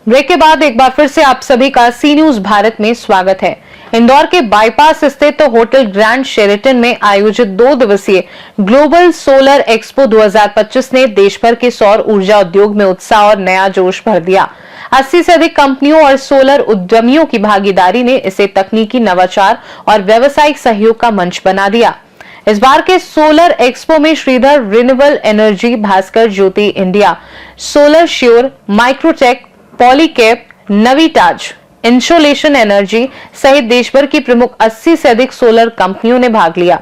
Break के बाद एक बार फिर से आप सभी का सी न्यूज भारत में स्वागत है। इंदौर के बाईपास स्थित होटल ग्रैंड शेरेटन में आयोजित 2 दिवसीय ग्लोबल सोलर एक्सपो 2025 ने देश भर के सौर ऊर्जा उद्योग में उत्साह और नया जोश भर दिया। 80 से अधिक कंपनियों और सोलर उद्यमियों की भागीदारी ने इसे तकनीकी नवाचार और व्यावसायिक सहयोग का मंच बना दिया। इस बार के सोलर एक्सपो में Sridhar renewable energy, Bhaskar Jyoti India, solar sure, Microtek, Polycap, नवीटाज, इंसोलेशन एनर्जी सहित देश भर की प्रमुख 80 से अधिक सोलर कंपनियों ने भाग लिया।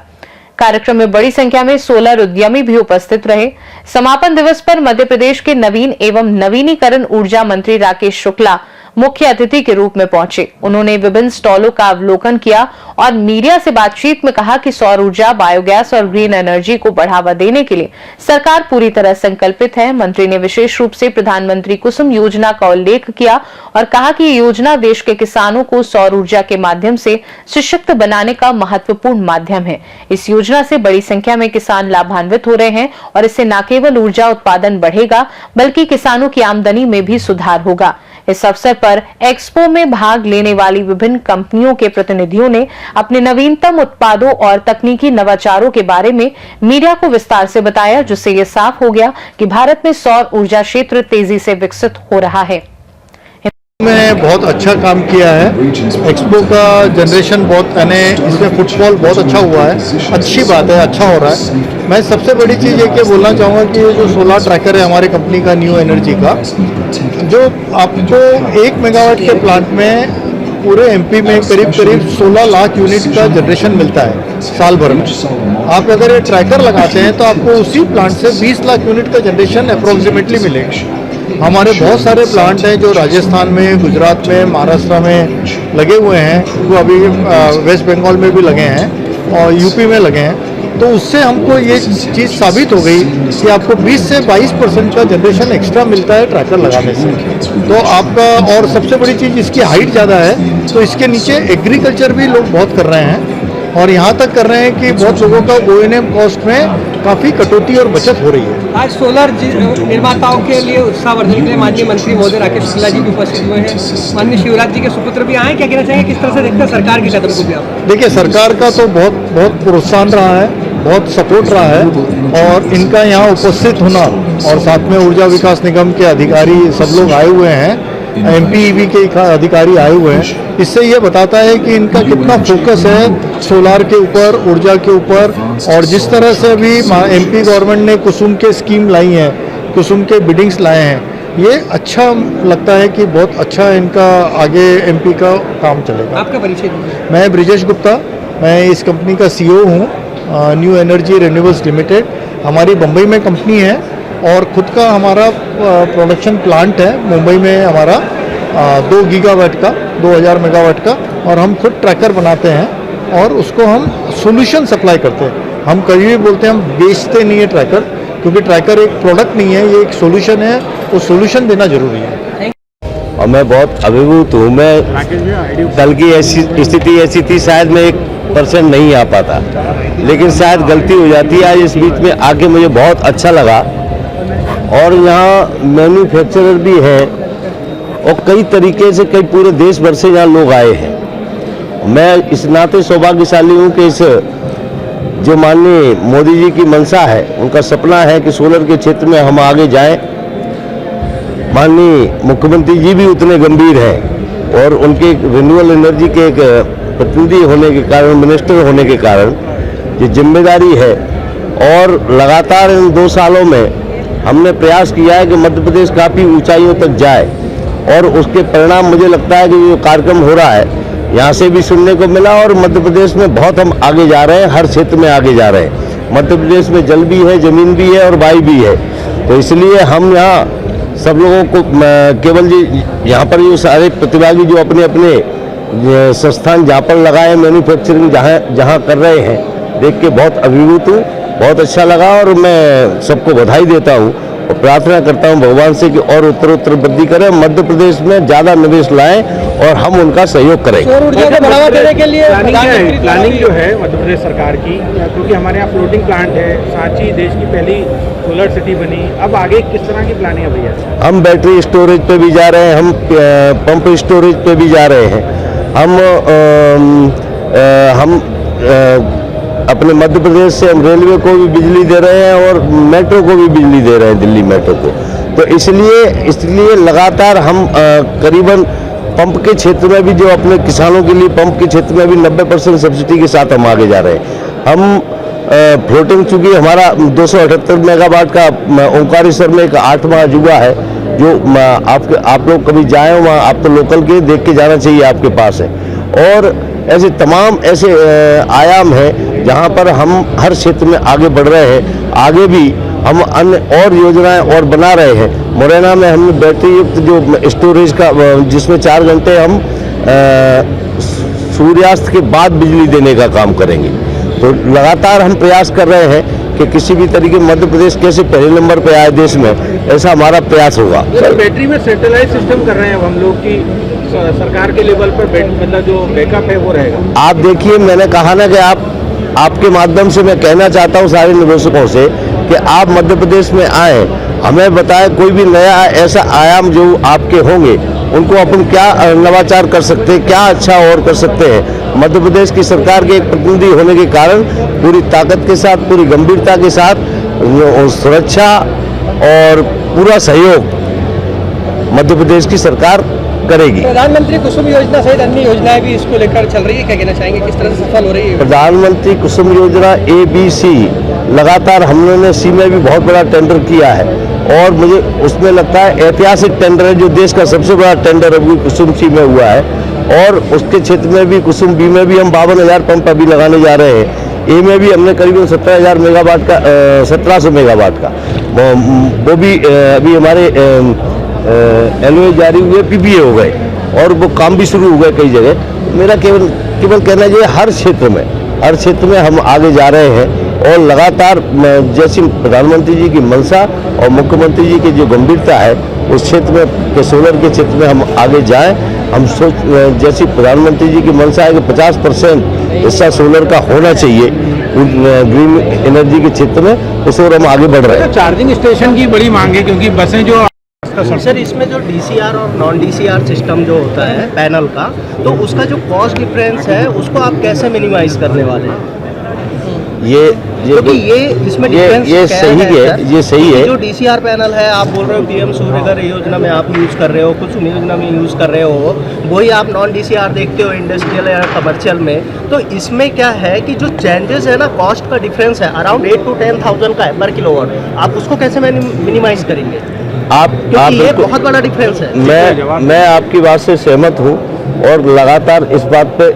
कार्यक्रम में बड़ी संख्या में सोलर उद्यमी भी उपस्थित रहे। समापन दिवस पर मध्य प्रदेश के नवीन एवं नवीनीकरण ऊर्जा मंत्री राकेश शुक्ला मुख्य अतिथि के रूप में पहुंचे। उन्होंने विभिन्न स्टॉलों का अवलोकन किया और मीडिया से बातचीत में कहा कि सौर ऊर्जा, बायोगैस और ग्रीन एनर्जी को बढ़ावा देने के लिए सरकार पूरी तरह संकल्पित है। मंत्री ने विशेष रूप से प्रधानमंत्री कुसुम योजना का उल्लेख किया और कहा कि ये योजना देश के किसानों को सौर ऊर्जा के माध्यम से सशक्त बनाने का महत्वपूर्ण माध्यम है। इस योजना से बड़ी संख्या में किसान लाभान्वित हो रहे हैं और इससे न केवल ऊर्जा उत्पादन बढ़ेगा बल्कि किसानों की आमदनी में भी सुधार होगा। इस अवसर पर एक्सपो में भाग लेने वाली विभिन्न कंपनियों के प्रतिनिधियों ने अपने नवीनतम उत्पादों और तकनीकी नवाचारों के बारे में मीडिया को विस्तार से बताया, जिससे ये साफ हो गया कि भारत में सौर ऊर्जा क्षेत्र तेजी से विकसित हो रहा है। में बहुत अच्छा काम किया है। एक्सपो का जनरेशन बहुत, यानी इसमें फुटफॉल बहुत अच्छा हुआ है। अच्छी बात है, अच्छा हो रहा है। मैं सबसे बड़ी चीज़ ये बोलना चाहूँगा कि ये जो सोलर ट्रैकर है हमारी कंपनी का, न्यू एनर्जी का, जो आपको 1 मेगावाट के प्लांट में पूरे एमपी में करीब 16 लाख यूनिट का जनरेशन मिलता है साल भर में। आप अगर ये ट्रैकर लगाते हैं तो आपको उसी प्लांट से 20 लाख यूनिट का जनरेशन अप्रोक्सीमेटली मिलेगा। हमारे बहुत सारे प्लांट हैं जो राजस्थान में, गुजरात में, महाराष्ट्र में लगे हुए हैं, वो अभी वेस्ट बंगाल में भी लगे हैं और यूपी में लगे हैं। तो उससे हमको ये चीज़ साबित हो गई कि आपको 20 से 22% का जनरेशन एक्स्ट्रा मिलता है ट्रैकर लगाने से। तो आपका, और सबसे बड़ी चीज़ इसकी हाइट ज़्यादा है, तो इसके नीचे एग्रीकल्चर भी लोग बहुत कर रहे हैं और यहाँ तक कर रहे हैं कि बहुत लोगों का O&M कॉस्ट में काफ़ी कटौती और बचत हो रही है। आज सोलर निर्माताओं के लिए उत्साहवर्धन के लिए माननीय मंत्री महोदय राकेश शुक्ला जी भी उपस्थित हुए हैं। माननीय शिवराज जी के सुपुत्र भी आए। क्या कहना चाहेंगे, किस तरह से देखते हैं सरकार के कदम को भी आप? देखिए, सरकार का तो बहुत प्रोत्साहन रहा है, बहुत सपोर्ट रहा है और इनका यहाँ उपस्थित होना और साथ में ऊर्जा विकास निगम के अधिकारी सब लोग आए हुए हैं, MPEB के अधिकारी आए हुए हैं। इससे ये बताता है कि इनका कितना फोकस है सोलार के ऊपर, ऊर्जा के ऊपर। और जिस तरह से अभी MP गवर्नमेंट ने कुसुम के स्कीम लाई हैं, कुसुम के बिडिंग्स लाए हैं, ये अच्छा लगता है कि बहुत अच्छा इनका आगे MP का काम चलेगा। आपका परिचय दीजिए। मैं ब्रिजेश गुप्ता, मैं इस कंपनी का CEO हूँ, न्यू एनर्जी रिन्यूएबल्स लिमिटेड। हमारी बम्बई में कंपनी है और खुद का हमारा प्रोडक्शन प्लांट है मुंबई में हमारा 2 गीगावाट का, 2000 मेगावाट का, और हम खुद ट्रैकर बनाते हैं और उसको हम सॉल्यूशन सप्लाई करते हैं। हम कभी भी बोलते हैं हम बेचते नहीं है ट्रैकर, क्योंकि ट्रैकर एक प्रोडक्ट नहीं है, ये एक सॉल्यूशन है, वो सॉल्यूशन देना जरूरी है। और मैं बहुत अभिभूत हूँ। मैं कल की स्थिति ऐसी थी, शायद मैं 1% नहीं आ पाता, लेकिन शायद गलती हो जाती है। आज इस बीच में आके मुझे बहुत अच्छा लगा और यहाँ मैन्युफैक्चरर भी हैं और कई तरीके से, कई पूरे देश भर से यहाँ लोग आए हैं। मैं इस नाते सौभाग्यशाली हूँ कि इस जो माननीय मोदी जी की मंशा है, उनका सपना है कि सोलर के क्षेत्र में हम आगे जाएं। माननीय मुख्यमंत्री जी भी उतने गंभीर हैं और उनके रिन्यूएबल एनर्जी के एक प्रतिनिधि होने के कारण, मिनिस्टर होने के कारण ये जिम्मेदारी है। और लगातार इन 2 सालों में हमने प्रयास किया है कि मध्य प्रदेश काफ़ी ऊंचाइयों तक जाए और उसके परिणाम मुझे लगता है कि जो कार्यक्रम हो रहा है यहाँ से भी सुनने को मिला और मध्य प्रदेश में बहुत हम आगे जा रहे हैं, हर क्षेत्र में आगे जा रहे हैं। मध्य प्रदेश में जल भी है, जमीन भी है और वायु भी है। तो इसलिए हम यहाँ सब लोगों को केवल यहाँ पर जो सारे प्रतिभागी जो अपने अपने संस्थान जहाँ पर लगाए, मैन्युफैक्चरिंग जहाँ कर रहे हैं, देख के बहुत अभिभूत हूँ। बहुत अच्छा लगा और मैं सबको बधाई देता हूँ और प्रार्थना करता हूँ भगवान से कि और उत्तर वृद्धि करें, मध्य प्रदेश में ज़्यादा निवेश लाएं और हम उनका सहयोग करेंगे। सौर ऊर्जा को बढ़ावा देने के लिए प्लानिंग जो है मध्य प्रदेश सरकार की, क्योंकि हमारे यहाँ फ्लोटिंग प्लांट है, सांची देश की पहली सोलर सिटी बनी, अब आगे किस तरह की प्लानिंग है भैया? हम बैटरी स्टोरेज पे भी जा रहे हैं, हम पंप स्टोरेज पे भी जा रहे हैं, हम अपने मध्य प्रदेश से हम रेलवे को भी बिजली दे रहे हैं और मेट्रो को भी बिजली दे रहे हैं, दिल्ली मेट्रो को। तो इसलिए लगातार हम करीबन पंप के क्षेत्र में भी, जो अपने किसानों के लिए पंप के क्षेत्र में भी 90% सब्सिडी के साथ हम आगे जा रहे हैं। हम फ्लोटिंग, चूँकि हमारा 278 मेगावाट का ओंकारेश्वर में एक 8वां अजूबा है, जो आप लोग कभी जाएं वहाँ, आप तो लोकल के देख के जाना चाहिए, आपके पास है। और ऐसे तमाम ऐसे आयाम हैं जहाँ पर हम हर क्षेत्र में आगे बढ़ रहे हैं। आगे भी हम अन्य और योजनाएं और बना रहे हैं। मुरैना में हमने बैटरी युक्त जो स्टोरेज का, जिसमें 4 घंटे हम सूर्यास्त के बाद बिजली देने का काम करेंगे। तो लगातार हम प्रयास कर रहे हैं कि किसी भी तरीके मध्य प्रदेश कैसे पहले नंबर पे आए देश में, ऐसा हमारा प्रयास होगा। बैटरी में सेटेलाइट सिस्टम कर रहे हैं हम लोग की सरकार के लेवल पर, मतलब जो बैकअप है वो रहेगा। आप देखिए, मैंने कहा ना कि आपके माध्यम से मैं कहना चाहता हूँ सारे निवेशकों से कि आप मध्य प्रदेश में आए, हमें बताएं कोई भी नया ऐसा आयाम जो आपके होंगे, उनको अपन क्या नवाचार कर सकते हैं, क्या अच्छा और कर सकते हैं। मध्य प्रदेश की सरकार के एक प्रतिनिधि होने के कारण पूरी ताकत के साथ, पूरी गंभीरता के साथ सुरक्षा और पूरा सहयोग मध्य प्रदेश की सरकार करेगी। प्रधानमंत्री कुसुम योजना सहित अन्य योजनाएं भी इसको लेकर चल रही है, क्या कहना चाहेंगे, किस तरह से सफल हो रही है? प्रधानमंत्री कुसुम योजना ABC लगातार हमने सी में भी बहुत बड़ा टेंडर किया है, और मुझे उसमें लगता है ऐतिहासिक टेंडर है, जो देश का सबसे बड़ा टेंडर है वो कुसुम सी में हुआ है। और उसके क्षेत्र में भी, कुसुम बी में भी हम 52,000 पंप अभी लगाने जा रहे हैं। ए में भी हमने करीबन 17,000 मेगावाट का, 1700 मेगावाट का, वो भी अभी हमारे LOA जारी हुए, PPA हो गए, और वो काम भी शुरू हो गए कई जगह। मेरा केवल कहना है, हर क्षेत्र में हम आगे जा रहे हैं, और लगातार जैसी प्रधानमंत्री जी की मंशा और मुख्यमंत्री जी की जो गंभीरता है, उस क्षेत्र में के सोलर के क्षेत्र में हम आगे जाएं। हम जैसी प्रधानमंत्री जी की मंशा है कि 50% हिस्सा सोलर का होना चाहिए ग्रीन एनर्जी के क्षेत्र में, उस ओर हम आगे बढ़ रहे हैं। चार्जिंग स्टेशन की बड़ी मांग है, क्योंकि बसें जो सर, इसमें जो DCR और नॉन DCR सिस्टम जो होता है पैनल का, तो उसका जो कॉस्ट डिफरेंस है उसको आप कैसे मिनिमाइज करने वाले हैं? क्योंकि इसमें ये सही है। जो DCR पैनल है, आप बोल रहे हो PM सूर्यघर योजना में आप यूज़ कर रहे हो, कुछ योजना में यूज़ कर रहे हो, वही आप नॉन DCR देखते हो इंडस्ट्रियल या कमर्शियल में। तो इसमें क्या है कि जो चेंजेस है ना, कॉस्ट का डिफरेंस है अराउंड 8 to 10,000 का है पर किलोवाट। आप उसको कैसे मिनिमाइज करेंगे? क्योंकि ये बहुत बड़ा डिफरेंस है। मैं आपकी बात से सहमत हूँ, और लगातार इस बात पे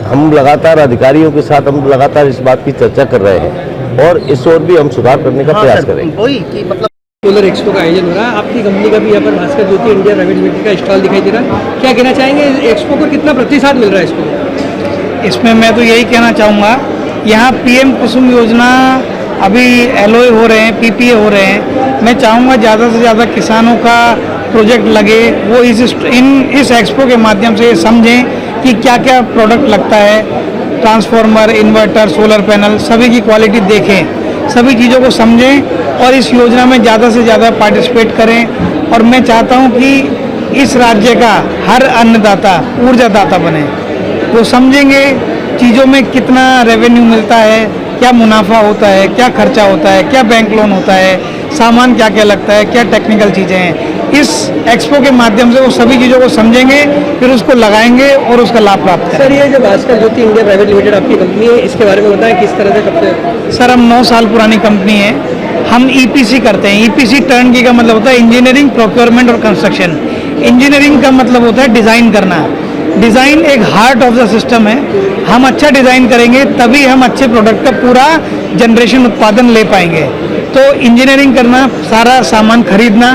हम लगातार अधिकारियों के साथ हम लगातार इस बात की चर्चा कर रहे हैं, और इस ओर भी हम सुधार करने का प्रयास करेंगे। वही कि मतलब सोलर एक्सपो का आयोजन हो रहा है, आपकी कंपनी का भी यहाँ पर Bhaskar Jyoti India private limited का स्टॉल दिखाई दे रहा है, क्या कहना चाहेंगे, एक्सपो को कितना प्रतिशत मिल रहा है इसको? इसमें मैं तो यही कहना चाहूँगा, यहाँ PM कुसुम योजना अभी LOA हो रहे हैं, PPA हो रहे हैं। मैं चाहूँगा ज़्यादा से ज़्यादा किसानों का प्रोजेक्ट लगे, वो इस एक्सपो के माध्यम से समझें कि क्या क्या प्रोडक्ट लगता है, ट्रांसफार्मर, इन्वर्टर, सोलर पैनल, सभी की क्वालिटी देखें, सभी चीज़ों को समझें, और इस योजना में ज़्यादा से ज़्यादा पार्टिसिपेट करें। और मैं चाहता हूँ कि इस राज्य का हर अन्नदाता ऊर्जादाता बने। वो समझेंगे चीज़ों में कितना रेवेन्यू मिलता है, क्या मुनाफा होता है, क्या खर्चा होता है, क्या बैंक लोन होता है, सामान क्या क्या लगता है, क्या टेक्निकल चीज़ें हैं। इस एक्सपो के माध्यम से वो सभी चीज़ों को समझेंगे, फिर उसको लगाएंगे और उसका लाभ प्राप्त करेंगे। सर, ये जो Bhaskar Jyoti India private limited आपकी कंपनी है, इसके बारे में बताएं, किस तरह से कब से? सर, हम 9 साल पुरानी कंपनी है। हम EPC करते हैं। EPC टर्नकी का मतलब होता है इंजीनियरिंग, प्रोक्योरमेंट और कंस्ट्रक्शन। इंजीनियरिंग का मतलब होता है डिज़ाइन करना। डिज़ाइन एक हार्ट ऑफ द सिस्टम है। हम अच्छा डिज़ाइन करेंगे तभी हम अच्छे प्रोडक्ट का पूरा जनरेशन उत्पादन ले पाएंगे। तो इंजीनियरिंग करना, सारा सामान खरीदना,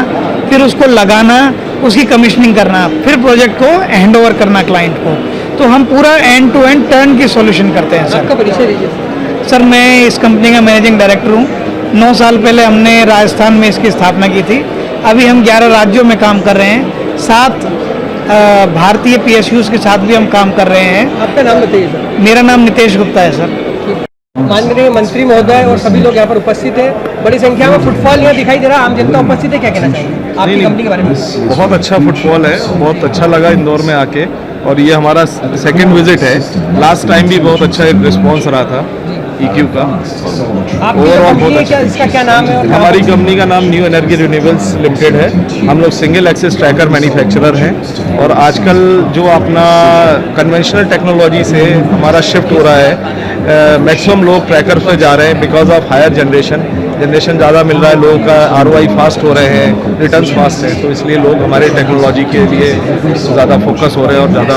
फिर उसको लगाना, उसकी कमीशनिंग करना, फिर प्रोजेक्ट को हैंडओवर करना क्लाइंट को। तो हम पूरा एंड टू एंड टर्न की सॉल्यूशन करते हैं। आपका परिचय दीजिए। सर, मैं इस कंपनी का मैनेजिंग डायरेक्टर हूँ। 9 साल पहले हमने राजस्थान में इसकी स्थापना की थी। अभी हम 11 राज्यों में काम कर रहे हैं। 7 भारतीय PSUs के साथ भी हम काम कर रहे हैं। आपका नाम बताइए सर। मेरा नाम नितेश गुप्ता है सर। माननीय मंत्री महोदय और सभी लोग यहाँ पर उपस्थित हैं, बड़ी संख्या में फुटफॉल यहाँ दिखाई दे रहा है, आम जनता उपस्थित है, क्या कहना चाहिए आपकी कंपनी के बारे में? बहुत अच्छा फुटफॉल है, बहुत अच्छा लगा इंदौर में आके, और ये हमारा सेकंड विजिट है। लास्ट टाइम भी बहुत अच्छा एक रिस्पॉन्स रहा था EQ का। आपकी जो कंपनी है क्या, इसका क्या नाम है? हमारी कंपनी का नाम न्यू एनर्जी रिन्यूएबल्स लिमिटेड है। हम लोग सिंगल एक्सेस ट्रैकर मैन्युफैक्चरर हैं, और आजकल जो अपना कन्वेंशनल टेक्नोलॉजी से हमारा शिफ्ट हो रहा है, मैक्सिमम लोग ट्रैकर पर जा रहे हैं बिकॉज ऑफ हायर जनरेशन ज़्यादा मिल रहा है, लोगों का ROI फास्ट हो रहे हैं, रिटर्न्स फास्ट है, तो इसलिए लोग हमारे टेक्नोलॉजी के लिए ज़्यादा फोकस हो रहे हैं और ज़्यादा।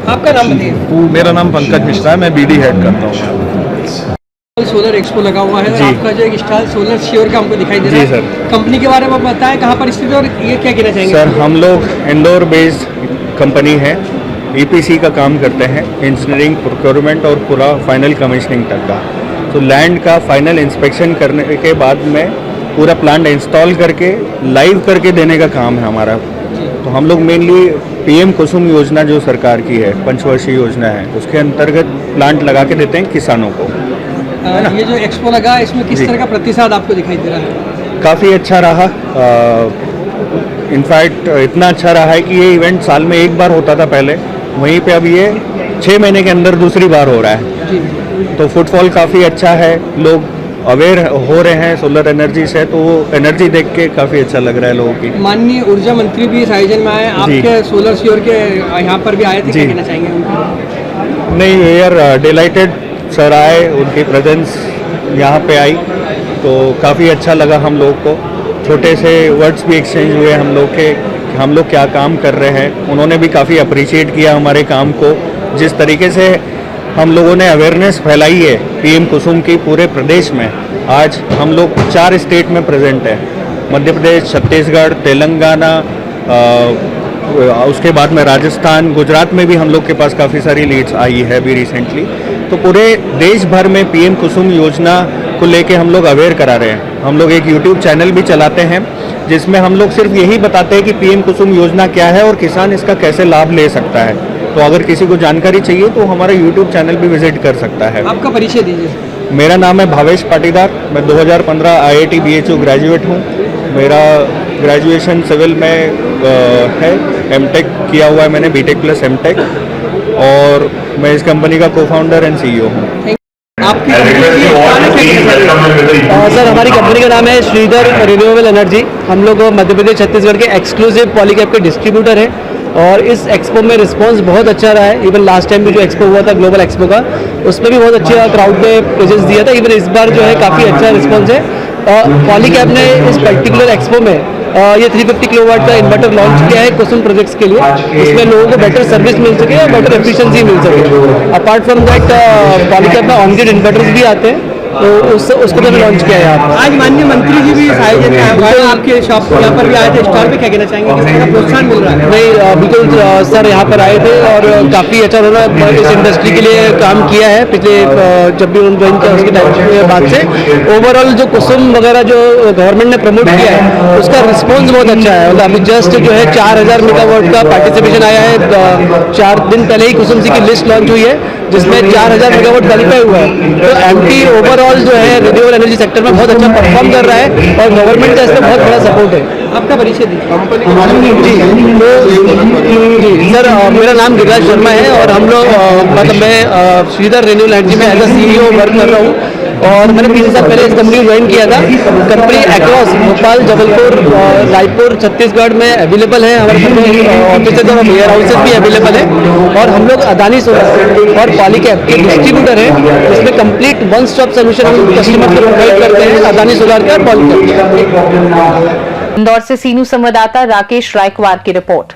आपका नाम बताइए। मेरा नाम पंकज मिश्रा है, मैं BD हेड करता हूँ। सोलर एक्सपो लगा हुआ है, आपका जो एक स्टॉल सोलर श्योर का हमको दिखाई दे रहा है। जी सर। कंपनी के बारे में बताएं, कहाँ पर स्थित है और ये क्या कहना चाहेंगे? सर, हम लोग इंदौर बेस्ड कंपनी है, EPC का काम करते हैं, इंजीनियरिंग, प्रोक्योरमेंट और पूरा फाइनल कमीशनिंग तक का। तो लैंड का फाइनल इंस्पेक्शन करने के बाद में पूरा प्लांट इंस्टॉल करके लाइव करके देने का काम है हमारा। तो हम लोग मेनली PM कुसुम योजना जो सरकार की है, पंचवर्षीय योजना है, उसके अंतर्गत प्लांट लगा के देते हैं किसानों को। ये जो एक्सपो लगा, इसमें किस तरह का प्रतिसाद आपको दिखाई दे रहा है? काफ़ी अच्छा रहा। इनफैक्ट इतना अच्छा रहा है कि ये इवेंट साल में एक बार होता था पहले, वहीं पे अब ये 6 महीने के अंदर दूसरी बार हो रहा है। तो फुटफॉल काफ़ी अच्छा है, लोग अवेयर हो रहे हैं सोलर एनर्जी से, तो वो एनर्जी देख के काफ़ी अच्छा लग रहा है लोगों की। माननीय ऊर्जा मंत्री भी इस आयोजन में आए, आपके सोलर श्योर के यहाँ पर भी आए थे, क्या कहना चाहेंगे उनको? नहीं, वी आर डिलाइटेड, सर आए, उनकी प्रेजेंस यहाँ पे आई तो काफ़ी अच्छा लगा हम लोग को। छोटे से वर्ड्स भी एक्सचेंज हुए हम लोग के, हम लोग क्या काम कर रहे हैं। उन्होंने भी काफ़ी अप्रिशिएट किया हमारे काम को, जिस तरीके से हम लोगों ने अवेयरनेस फैलाई है PM कुसुम की पूरे प्रदेश में। आज हम लोग 4 स्टेट में प्रेजेंट है, मध्य प्रदेश, छत्तीसगढ़, तेलंगाना, उसके बाद में राजस्थान, गुजरात में भी हम लोग के पास काफ़ी सारी लीड्स आई है अभी रिसेंटली। तो पूरे देश भर में PM कुसुम योजना को लेके हम लोग अवेयर करा रहे हैं। हम लोग एक YouTube चैनल भी चलाते हैं, जिसमें हम लोग सिर्फ यही बताते हैं कि PM कुसुम योजना क्या है और किसान इसका कैसे लाभ ले सकता है। तो अगर किसी को जानकारी चाहिए तो हमारा YouTube चैनल भी विजिट कर सकता है। आपका परिचय दीजिए। मेरा नाम है भावेश पाटीदार, मैं 2015 IIT BHU ग्रेजुएट हूँ। मेरा ग्रेजुएशन सिविल में है, MTech किया हुआ है मैंने, BTech प्लस MTech, और मैं इस कंपनी का co-founder एंड CEO हूँ। आपकी सर, हमारी कंपनी का नाम है श्रीधर रिन्यूएबल एनर्जी। हम लोग मध्य प्रदेश छत्तीसगढ़ के एक्सक्लूसिव पॉलीकैब के डिस्ट्रीब्यूटर हैं, और इस एक्सपो में रिस्पांस बहुत अच्छा रहा है। इवन लास्ट टाइम भी जो एक्सपो हुआ था ग्लोबल एक्सपो का, उसमें भी बहुत अच्छा क्राउड ने प्रेजेंस दिया था। इवन इस बार जो है काफ़ी अच्छा रिस्पांस है। पॉलीकैब ने इस पर्टिकुलर एक्सपो में ये 350 किलोवाट का इन्वर्टर लॉन्च किया है कुसुम प्रोजेक्ट्स के लिए। इसमें लोगों को बेटर सर्विस मिल सके और बेटर एफिशिएंसी मिल सके। अपार्ट फ्रॉम दैट पॉलीकैब में ऑन ग्रिड इन्वर्टर्स भी आते हैं, तो उसको भी लॉन्च किया है यहाँ पर। आज माननीय मंत्री जी भी इस आयोजन में आए, आपके शॉप यहाँ पर भी आए थे, स्टॉल पे क्या कहना चाहेंगे, किस तरह का प्रोत्साहन मिल रहा है? नहीं, बिल्कुल सर यहाँ पर आए थे और काफ़ी अच्छा उन्होंने इस इंडस्ट्री के लिए काम किया है पिछले जब भी उन्होंने ज्वाइन किया उसके टाइम बाद से। ओवरऑल जो कुसुम वगैरह जो गवर्नमेंट ने प्रमोट किया है उसका रिस्पॉन्स बहुत अच्छा है। मतलब अभी जस्ट जो है 4000 मेगावाट का पार्टिसिपेशन आया है। 4 दिन पहले ही कुसुम सी की लिस्ट लॉन्च हुई है, जिसमें 4000 मेगावाट क्वालिफाई हुआ है। तो MP ओवरऑल जो है रिन्यूएबल एनर्जी सेक्टर में बहुत अच्छा परफॉर्म कर रहा है, और गवर्नमेंट का इसमें बहुत बड़ा सपोर्ट है। आपका परिचय दीजिए। जी सर, मेरा नाम गिरिराज शर्मा है, और हम लोग मतलब मैं श्रीधर रिन्यूएबल एनर्जी में एज अ CEO वर्क कर रहा हूँ, और मैंने 3 साल पहले इस कंपनी को ज्वाइन किया था। कंपनी अक्रॉस भोपाल, जबलपुर, रायपुर, छत्तीसगढ़ में अवेलेबल है। हमारे ऑफिसेज और वेयर हाउसेज भी अवेलेबल है, और हम लोग अदानी सोलर और पॉलीकैब के डिस्ट्रीब्यूटर हैं। इसमें कंप्लीट वन स्टॉप सोल्यूशन हम कस्टमर को प्रोवाइड करते हैं, अदानी सोलर का और पॉलीकैब। इंदौर से सीनू संवाददाता राकेश रायकवार की रिपोर्ट।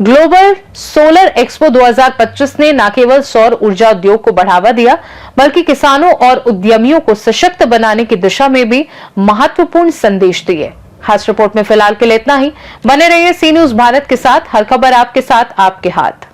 ग्लोबल सोलर एक्सपो 2025 ने न केवल सौर ऊर्जा उद्योग को बढ़ावा दिया, बल्कि किसानों और उद्यमियों को सशक्त बनाने की दिशा में भी महत्वपूर्ण संदेश दिए। खास रिपोर्ट में फिलहाल के लिए इतना ही। बने रहिए सी न्यूज भारत के साथ, हर खबर आपके साथ, आपके हाथ।